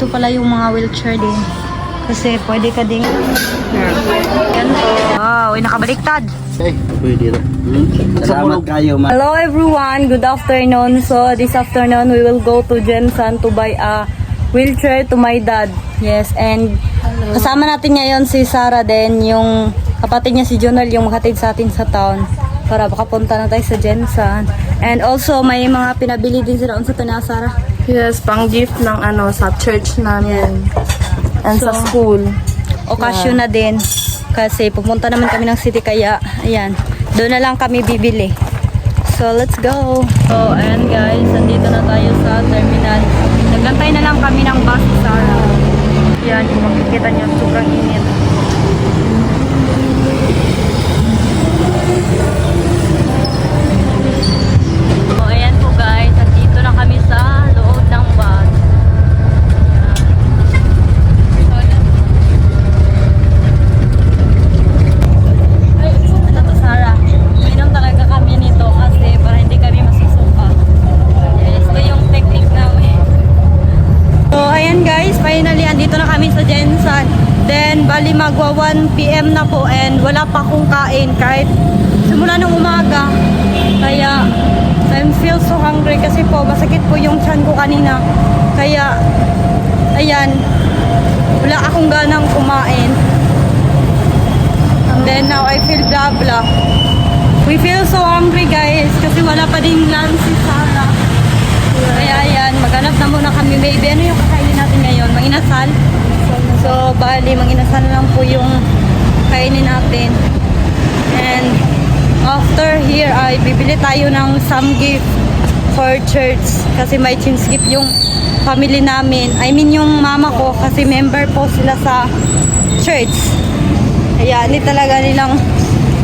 Ito pala yung mga wheelchair din. Kasi pwede ka ding... Yan po. Wow, nakabaliktad. Okay, pwede rin. Salamat kayo, ma. Hello everyone, good afternoon. So this afternoon we will go to Jensen to buy a wheelchair to my dad. Yes, and kasama natin ngayon si Sarah din, yung kapatid niya si Jonal, yung makatid sa atin sa town para makapunta na tayo sa Jensen. And also may mga pinabili din sila sa Tana, Sarah. Yes, pang gift ng sa church namin. And sa school. Okasyon na din kasi pupunta naman kami ng city, kaya ayan, doon na lang kami bibili. So let's go. So ayan guys, nandito na tayo sa terminal. Nagantay na lang kami ng bus, Sarah. Yan, kung makikita nyo, sobrang init. So ayan po guys, nandito na kami sa loob ng bus. Ano to, Sarah? Minom talaga kami nito kasi para hindi kami masusuka. Yes, ito yung technique namin. So ayan guys, finally andito na kami sa Jensen. Then bali magwa 1 PM na po and wala pa akong kain kahit simula ng umaga. Kaya I feel so hungry kasi po masakit po yung tiyan ko kanina. Kaya ayan, wala akong ganang kumain. And then now I feel blah blah. We feel so hungry guys kasi wala pa ding lunch si Sarah. Kaya ayan, maghanap na muna kami. Maybe ano yung kakainin natin ngayon? Manginasal? So bali, manginasal lang po yung kainin natin. And after here ay bibili tayo ng some gift for church kasi may chance gift yung family namin. I mean yung mama ko kasi member po sila sa church. Kaya hindi talaga nilang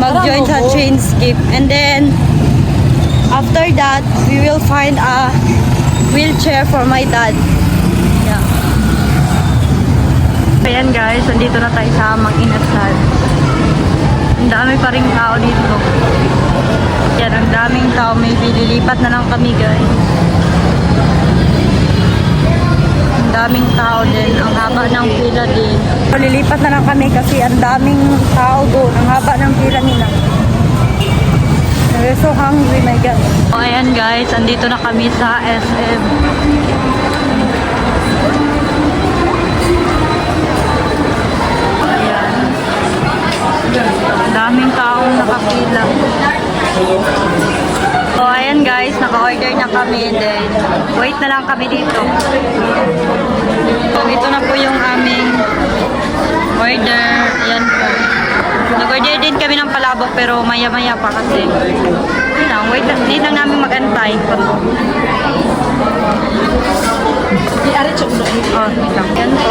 mag-join sa change gift. And then after that, we will find a wheelchair for my dad. Yeah. Ayan guys, nandito na tayo sa Manginasal. Ang dami pa rin tao dito. Yan, ang daming tao. Maybe lilipat na lang kami guys. Ang daming tao din. Ang haba ng pila din. Lilipat na lang kami kasi ang daming tao doon. Ang haba ng pila nila. We're so hungry, my God. So, ayan guys, andito na kami sa SM. Ayan. Daming taong nakapila. So, ayan guys, naka-order na kami. Then, wait na lang kami dito. So, ito na po yung aming order. Ayan po. Nag-order din kami ng palabok pero maya-maya pa kasi. Yun lang, wait lang namin mag-antay. Oh, wait lang. Yan po.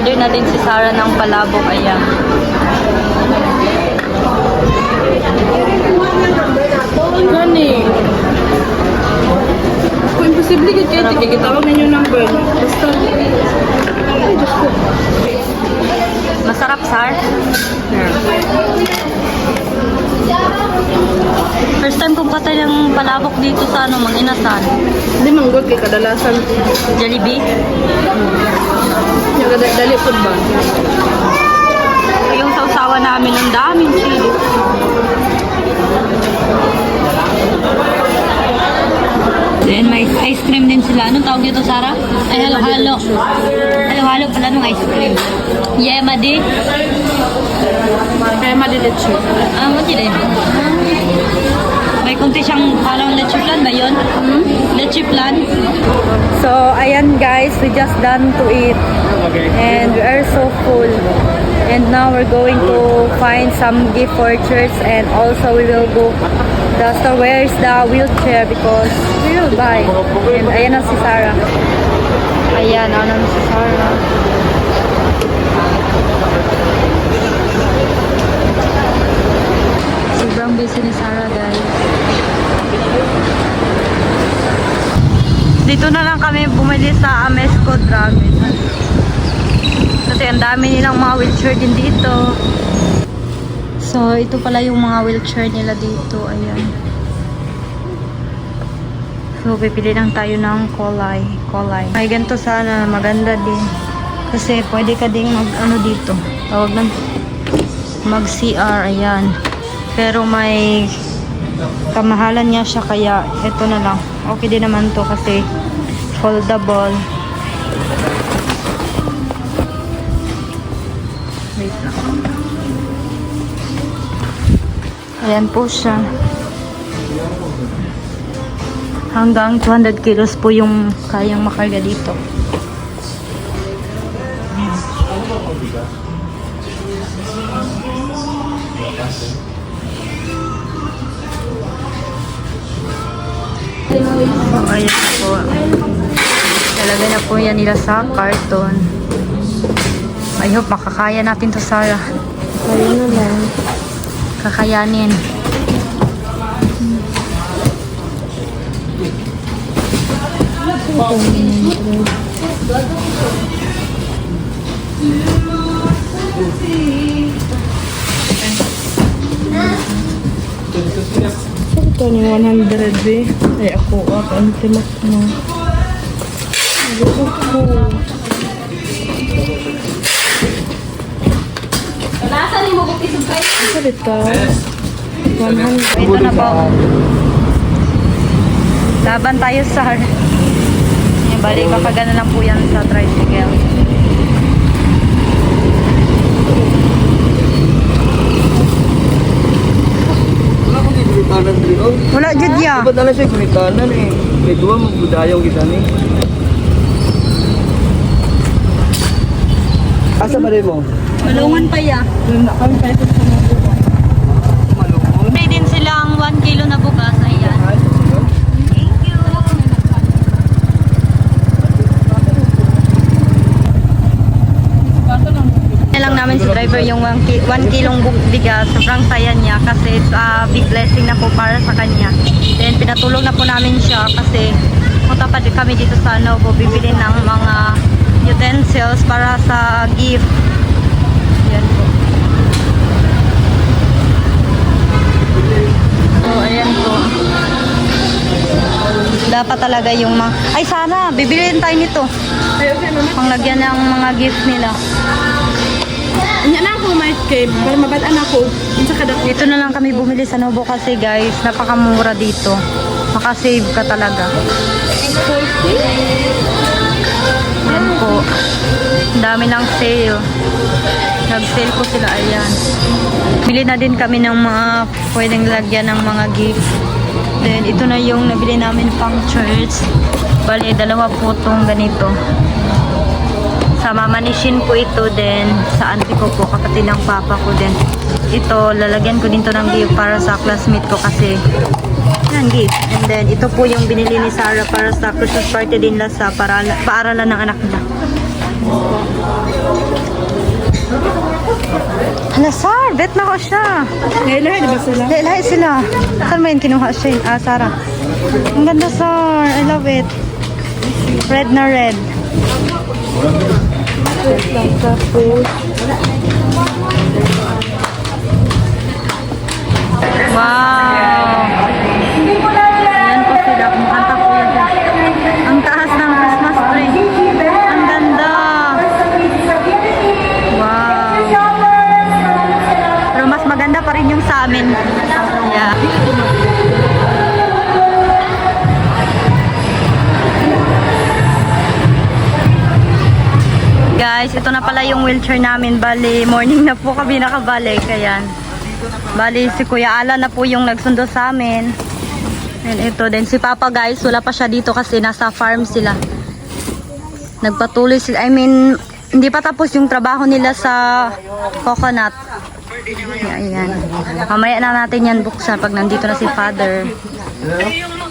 Order na din si Sarah ng palabok. Ayan. Gani. Kung imposible kayo, kitawag na yung number. Basta. Ay, Diyos ko. Masarap, Sar? First time kong patay ng palabok dito sa ano, Manginasal. Hindi manggod kay kadalasan. Jollibee. Yung dali po ba? Yung sausawa namin, ang daming chili. Then may ice cream din sila. Anong tawag dito, Sarah? Ay, halo-halo. Halo-halo pala nung ice cream. Yema di. Kaya madiletso. Mo din. May kunti siyang parang leche plan ba yun? Leche plan. So, ayan guys, we just done to eat. And we are so full. And now we're going to find some gift for church, and also we will go the store where is the wheelchair because we will buy. And ayan na si Sarah. Ayan, ano na si Sarah. Sobrang busy ni Sarah, guys. Dito na lang kami bumili sa Amesco Dragon. Kasi ang dami nilang mga wheelchair din dito. So, ito pala yung mga wheelchair nila dito. Ayan. So, pipili lang tayo ng kulay. May ganito sana, maganda din. Kasi pwede ka ding mag-ano dito. Tawag ng mag-CR, ayan. Pero may kamahalan niya siya, kaya ito na lang. Okay din naman to kasi foldable. Wait lang. Ayan po siya. Hanggang 200 kilos po yung kayang makarga dito. So, ayan na po. Talagay na po yan nila sa carton. I hope makakaya natin to, Sarah. Kaya na lang. Kakayanin. Ito ni 100 eh. Ay ako, ang timak mo. Ako. Asa dito? 100. Ito na po. Laban tayo, Sar. Yung balik, kapag lang po yan sa tricycle. Wala ko dito kanan dito. Wala, Judya. Dapat na siya kunitanan eh. May duwa magbudayaw kita ni. Asa ba rin mo? Malungan pa ya. May din silang 1 kilo na bukas. Ayan. Thank you. Lang namin si driver yung 1 kilong bigas. Sobrang saya niya kasi big blessing na po para sa kanya. Then pinatulong na po namin siya kasi punta pa din kami dito sa Novo bibili ng mga utensils para sa gift. Yan po. So, ayan po. Dapat talaga yung mga... Ay, sana! Bibiliin tayo nito. Panglagyan ng mga gift nila. Nya na ako, Mike Cave. Para mabadaan ako. Dito na lang kami bumili sa Novo kasi guys, napakamura dito. Makasave ka talaga. Yan po. Ang dami ng sale. Nag-sale po sila, ayan. Bili na din kami ng mga pwedeng lagyan ng mga gift. Then, ito na yung nabili namin pang church. Bali, 2 po itong ganito. Sa mama ni Shin po ito, then sa auntie ko po, kapatid ng papa ko din. Ito, lalagyan ko din to ng gift para sa classmate ko kasi yan, gift. And then, ito po yung binili ni Sarah para sa Christmas party din nila sa paaralan ng anak niya. Hala, Sar, bet na ko siya. Nailahay, di ba sila? Lahat sila. Saan mo yun kinuha siya? Ah, Sarah. Ang ganda, Sar. I love it. Red na red. Wow! Ayan po sila. Kumakanta po yun. Ang taas ng Christmas tree. Ang ganda. Wow! Pero mas maganda pa rin yung sa amin. Yeah. Guys, ito na pala yung wheelchair namin. Bali, morning na po kami nakabalik. Ayan. Bali, si Kuya Alan na po yung nagsundo sa amin. And ito din. Si Papa guys, wala pa siya dito kasi nasa farm sila. Nagpatuloy sila. I mean, hindi pa tapos yung trabaho nila sa coconut. Ayan. Mamaya na natin yan buksan pag nandito na si Father.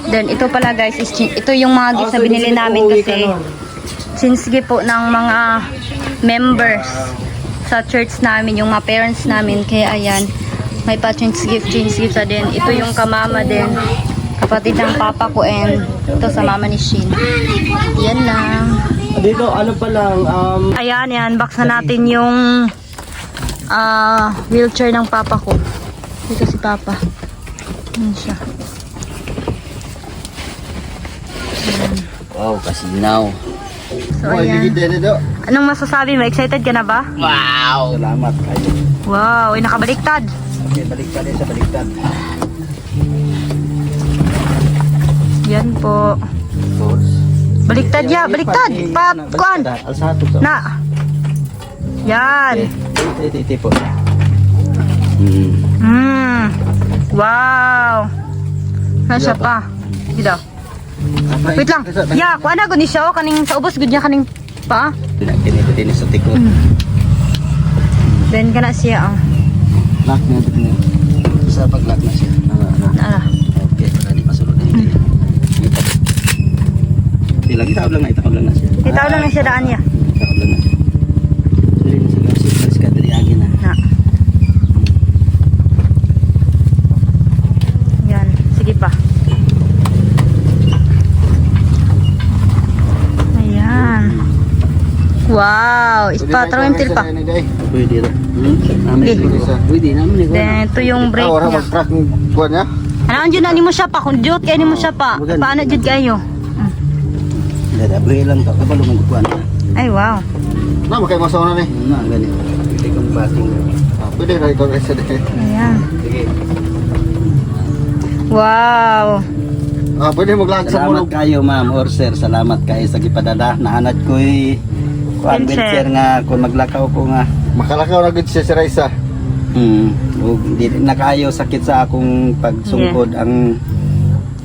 Then, ito pala guys, ito yung mga gifts na binili namin kasi since po ng mga members sa church namin, yung mga parents namin. Kaya ayan, may pa change gift na din. Ito yung kamama din, kapatid ng papa ko, and ito sa mama ni Shin. Yan lang. Dito, ano pa lang, Ayan, yan, box na natin yung wheelchair ng papa ko. Dito si papa. Yan siya. Wow, kasinaw. So ayan. Anong masasabi mo? Excited ka na ba? Wow! Salamat kayo. Wow, ay nakabaliktad. Okay, baliktad yan sa baliktad. Yan po. Baliktad ya, baliktad. Kuan. Alsato to. Na. Yan. Iti po. Wow. Nasya pa. Dito. Wait lang. Ya, kuan na gud ni siya, kaning sa ubos gud niya kaning pa. Tinitinin sa tikot. Then kana siya ang. Lock na dito. Sa pag-lock na siya. Ala. Okay, para di masulod din. Lagi taob lang na itaob lang na siya. Itaw lang siya daan niya. Taob lang na siya. Dili na sila sa kadri agin na. Na. Yan, sige pa. Ayan. Wow, ispatrong til pa. Pwede ra. Pwede naman ni. Then ito yung brake niya. mag-track ng buwan niya. Ano dyan na ni mo siya pa? Kung diyot kayo ni mo siya pa. Paano dyan kayo? Dadabre lang to. Kabalo man kuan. Ay, wow. Na, makay masauna ni. Na gani. Pwede kong bating. Pwede na ikaw kasi din. Ayan. Sige. Wow. Pwede mag-lag sa Salamat mulog. kayo ma'am or sir. Salamat kayo sa gipadala. Naanad ko'y kuan Wheelchair. wheelchair nga kung maglakaw ko nga. Makalakaw na gud siya si Raisa. Ug di na kayo sakit sa akong pagsungkod ang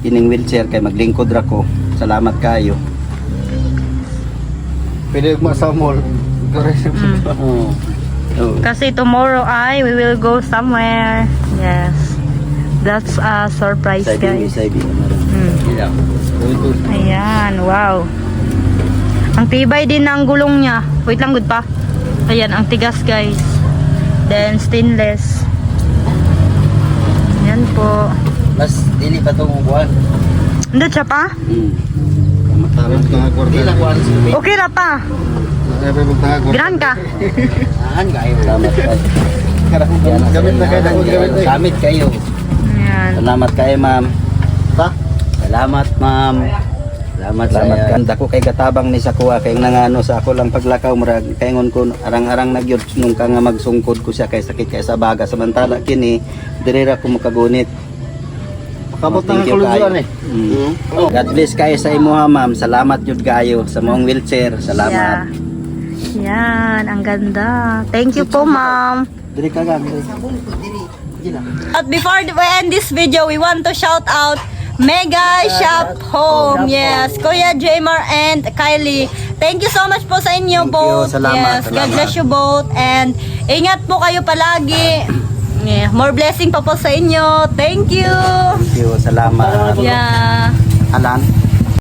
kining wheelchair kay maglingkod ra ko. Salamat kayo. Pwede mo sa mall. Oo. Oh. Kasi tomorrow we will go somewhere. Yes. That's a surprise, guys. Yeah. Ayan, wow. Ang tibay din ng gulong niya. Wait lang, good pa. Ayan, ang tigas, guys. Then, stainless. Ayan po. Mas dili pa tong buwan. Hindi siya pa? Matalang tanga kwarta. Dili lang kuan sa tubig. Okay na pa. Pwede mo tanga kwarta. Gran ka. Aan kayo. Salamat kayo. Gamit na kayo. Gamit na. Gamit kayo. Ayan. Salamat kayo, ma'am. Ta? Salamat, ma'am. Salamat sa dako kay katabang ni sa kuha kay nangano sa ako lang paglakaw murag kaingon ko arang-arang nagyud nung ka nga magsungkod ko siya kay sakit kay sa baga samantala kini diri ra ko makagunit. Kabot na kaluzuan eh. God bless kayo sa imo ha, ma'am. Salamat jud kayo sa mong wheelchair. Salamat. Yeah. Yan, ang ganda. Thank you po, ma'am. Diri ka gamit. At before we end this video, we want to shout out Mega Shop Home. Yes, Kuya Jamer and Kylie. Thank you so much po sa inyo Thank you. both. Salamat, Yes, God salamat. bless you both. And ingat po kayo palagi. Yeah, more blessing pa po sa inyo. Thank you. Thank you. Salamat. Yeah. Alan.